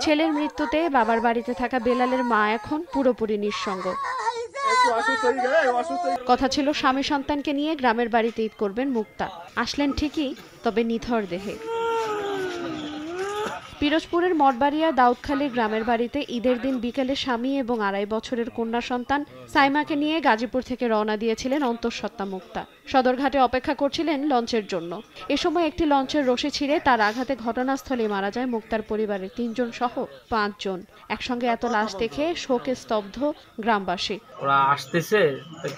ছেলের মৃত্যুতে বাবার বাড়িতে থাকা বেলালের মা এখন পুরোপুরি নিঃসঙ্গ। কথা ছিল স্বামী সন্তানকে নিয়ে গ্রামের বাড়িতে ঈদ করবেন মুক্তা। আসলেন ঠিকই, তবে নিথর দেহে। পিরোজপুরের মঠবাড়িয়া দাউদখালীর গ্রামের বাড়িতে ঈদের দিন বিকেলে স্বামী এবং 2.5 বছরের কন্যা সন্তান সাইমাকে নিয়ে গাজীপুর থেকে রওনা দিয়েছিলেন অন্তঃসত্ত্বা মুক্তা। সদরঘাটে অপেক্ষা করছিলেন লঞ্চের জন্য। এ সময় একটি লঞ্চের রশি ছিঁড়ে তার আঘাতে ঘটনাস্থলেই মারা যায় মুক্তার পরিবারের 3 জন সহ 5 জন। একসঙ্গে এত লাশ দেখে শোকে স্তব্ধ গ্রামবাসী। ওরা আসতেছে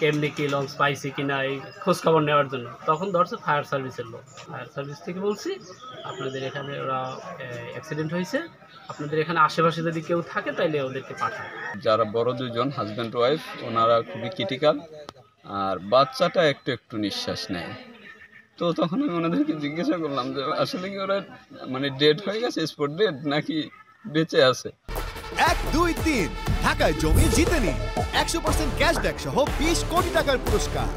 কেমনি কি লঞ্চ পাইছে কিনা এই খোঁজ খবর নেওয়ার জন্য, তখন ধরছে ফায়ার সার্ভিসের লোক। ফায়ার সার্ভিস থেকে বলছি আপনাদের এখানে ওরা অ্যাক্সিডেন্ট হয়েছে, আপনাদের এখানে আশেপাশে যদি কেউ থাকে তাইলে ওদেরকে পাঠান। যারা বড় দুজন হাজব্যান্ড ওয়াইফ, ওনারা খুবই ক্রিটিক্যাল, আর বাচ্চাটা একটু নিঃশ্বাস নেয়। তো তখন আমি ওনাদেরকে জিজ্ঞাসা করলাম যে আসলে কি ওরা মানে ডেড হয়ে গেছে, স্পট ডেড, নাকি বেঁচে আছে। 1, 2, 3 ঢাকায় জমি জিতে নিন 100% ক্যাশব্যাক সহ 20 কোটি টাকার পুরস্কার।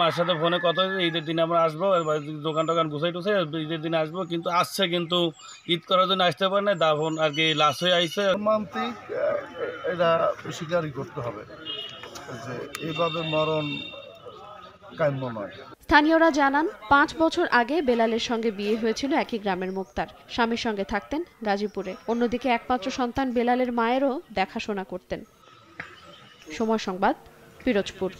মার সাথে ফোনে কথা হয়েছে ঈদের দিন আমরা আসবো, দোকান টোকান গুছাই টুছাই ঈদের দিন আসবো, কিন্তু আসছে কিন্তু ঈদ করার জন্য আসতে পারে না। দাফন আর কি লাশ হয়ে আইছে। মর্মান্তিক, এটা স্বীকারই করতে হবে যে এইভাবে মরণ কাম্য নয়। স্থানীয়রা জানান 5 বছর আগে বেলালের সঙ্গে বিয়ে হয়েছিল একই গ্রামের মুক্তার। স্বামীর সঙ্গে থাকতেন গাজীপুরে। অন্যদিকে একমাত্র সন্তান বেলালের মায়েরও দেখাশোনা করতেন। সময় সংবাদ, পিরোজপুর।